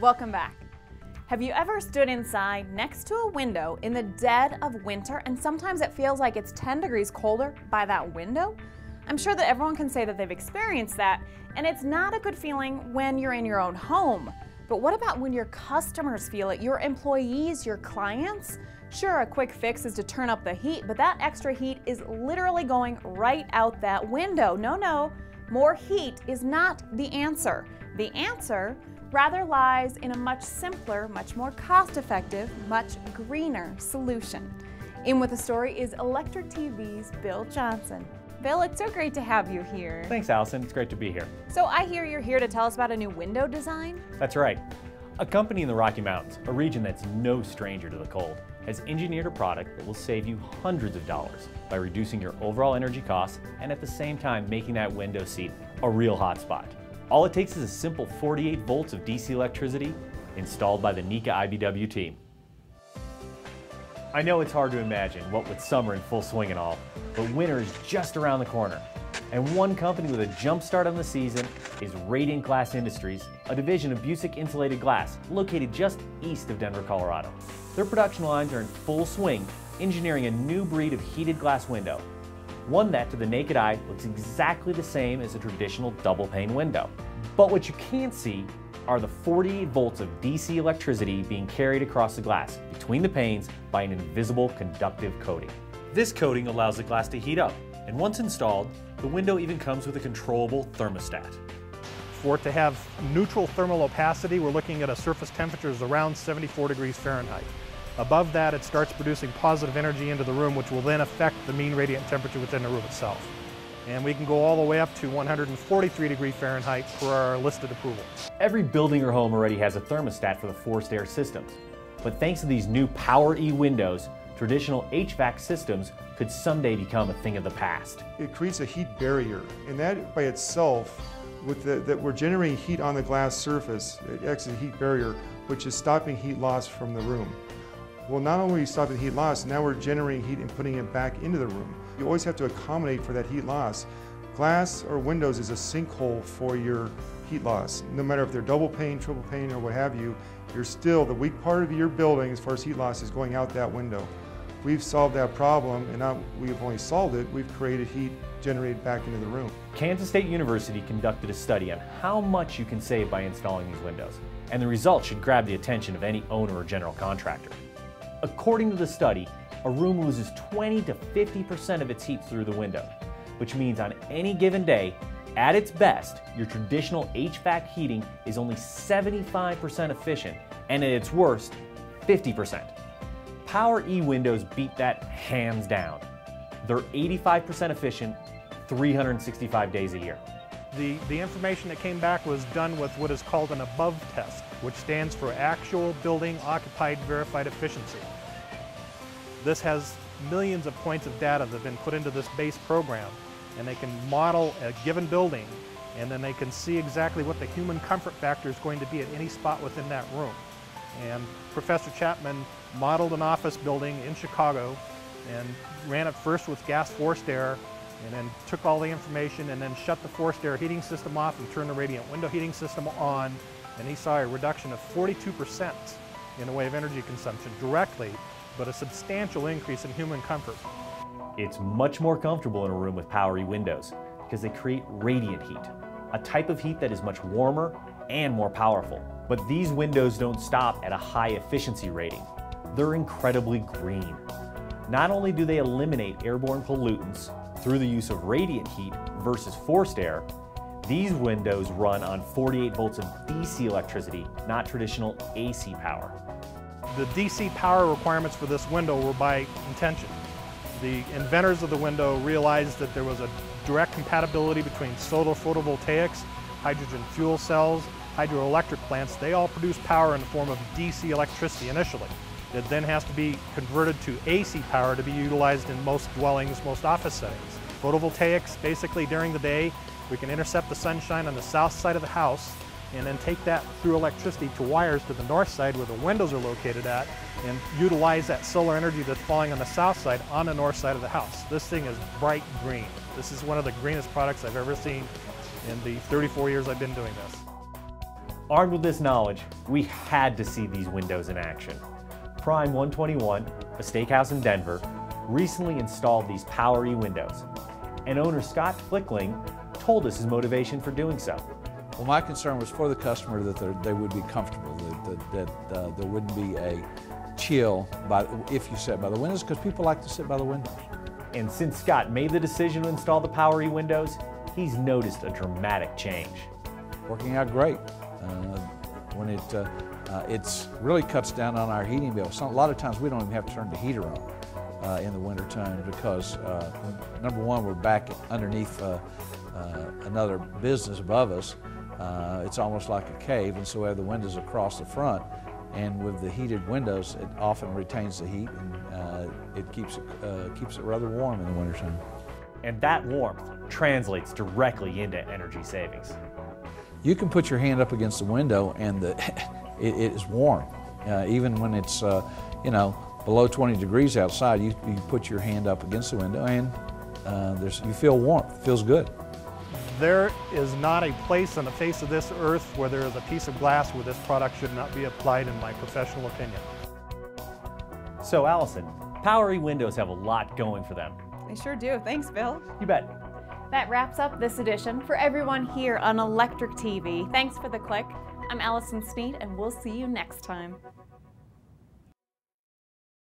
Welcome back. Have you ever stood inside next to a window in the dead of winter and sometimes it feels like it's 10 degrees colder by that window? I'm sure that everyone can say that they've experienced that, and it's not a good feeling when you're in your own home. But what about when your customers feel it, your employees, your clients? Sure, a quick fix is to turn up the heat, but that extra heat is literally going right out that window. No, more heat is not the answer. The answer rather lies in a much simpler, much more cost-effective, much greener solution. In with the story is ElectricTV's Bill Johnson. Bill, it's so great to have you here. Thanks, Allison. It's great to be here. So I hear you're here to tell us about a new window design? That's right. A company in the Rocky Mountains, a region that's no stranger to the cold, has engineered a product that will save you hundreds of dollars by reducing your overall energy costs and at the same time making that window seat a real hot spot. All it takes is a simple 48 volts of DC electricity installed by the NECA IBEW team. I know it's hard to imagine, what with summer in full swing and all, but winter is just around the corner. And one company with a jump start on the season is Radiant Glass Industries, a division of Busick Insulated Glass located just east of Denver, Colorado. Their production lines are in full swing, engineering a new breed of heated glass window. One that, to the naked eye, looks exactly the same as a traditional double-pane window. But what you can't see are the 48 volts of DC electricity being carried across the glass between the panes by an invisible conductive coating. This coating allows the glass to heat up, and once installed, the window even comes with a controllable thermostat. For it to have neutral thermal opacity, we're looking at a surface temperature is around 74 degrees Fahrenheit. Above that, it starts producing positive energy into the room, which will then affect the mean radiant temperature within the room itself. And we can go all the way up to 143 degrees Fahrenheit for our listed approval. Every building or home already has a thermostat for the forced air systems. But thanks to these new Power eWindows, traditional HVAC systems could someday become a thing of the past. It creates a heat barrier, and that by itself, that we're generating heat on the glass surface, it acts as a heat barrier, which is stopping heat loss from the room. Well, not only are we stopping heat loss, now we're generating heat and putting it back into the room. You always have to accommodate for that heat loss. Glass or windows is a sinkhole for your heat loss. No matter if they're double pane, triple pane, or what have you, you're still, the weak part of your building as far as heat loss is going out that window. We've solved that problem, and not we've only solved it, we've created heat generated back into the room. Kansas State University conducted a study on how much you can save by installing these windows, and the results should grab the attention of any owner or general contractor. According to the study, a room loses 20 to 50% of its heat through the window, which means on any given day, at its best, your traditional HVAC heating is only 75% efficient, and at its worst, 50%. Power eWindows beat that hands down. They're 85% efficient, 365 days a year. The information that came back was done with what is called an above test, which stands for Actual Building Occupied Verified Efficiency. This has millions of points of data that have been put into this base program, and they can model a given building, and then they can see exactly what the human comfort factor is going to be at any spot within that room. And Professor Chapman modeled an office building in Chicago and ran it first with gas forced air, and then took all the information and then shut the forced air heating system off and turned the radiant window heating system on, and he saw a reduction of 42% in the way of energy consumption directly, but a substantial increase in human comfort. It's much more comfortable in a room with Power eWindows because they create radiant heat, a type of heat that is much warmer and more powerful. But these windows don't stop at a high efficiency rating. They're incredibly green. Not only do they eliminate airborne pollutants through the use of radiant heat versus forced air, these windows run on 48 volts of DC electricity, not traditional AC power. The DC power requirements for this window were by intention. The inventors of the window realized that there was a direct compatibility between solar photovoltaics, hydrogen fuel cells, hydroelectric plants. They all produce power in the form of DC electricity initially. It then has to be converted to AC power to be utilized in most dwellings, most office settings. Photovoltaics, basically during the day, we can intercept the sunshine on the south side of the house and then take that through electricity to wires to the north side where the windows are located at, and utilize that solar energy that's falling on the south side on the north side of the house. This thing is bright green. This is one of the greenest products I've ever seen in the 34 years I've been doing this. Armed with this knowledge, we had to see these windows in action. Prime 121, a steakhouse in Denver, recently installed these Power windows, and owner Scott Flickling told us his motivation for doing so. Well, my concern was for the customer that they would be comfortable, that there wouldn't be a chill if you sat by the windows, because people like to sit by the windows. And since Scott made the decision to install the Power windows, he's noticed a dramatic change. Working out great. When it really cuts down on our heating bill. A lot of times we don't even have to turn the heater on in the wintertime because, number one, we're back underneath another business above us. It's almost like a cave, and so we have the windows across the front. And with the heated windows, it often retains the heat, and it keeps it rather warm in the wintertime. And that warmth translates directly into energy savings. You can put your hand up against the window, and it is warm. Even when it's below 20 degrees outside, you put your hand up against the window, and you feel warmth. It feels good. There is not a place on the face of this earth where there is a piece of glass where this product should not be applied, in my professional opinion. So Allison, Power windows have a lot going for them. They sure do. Thanks, Bill. You bet. That wraps up this edition. For everyone here on Electric TV, thanks for the click. I'm Allison Sneed, and we'll see you next time.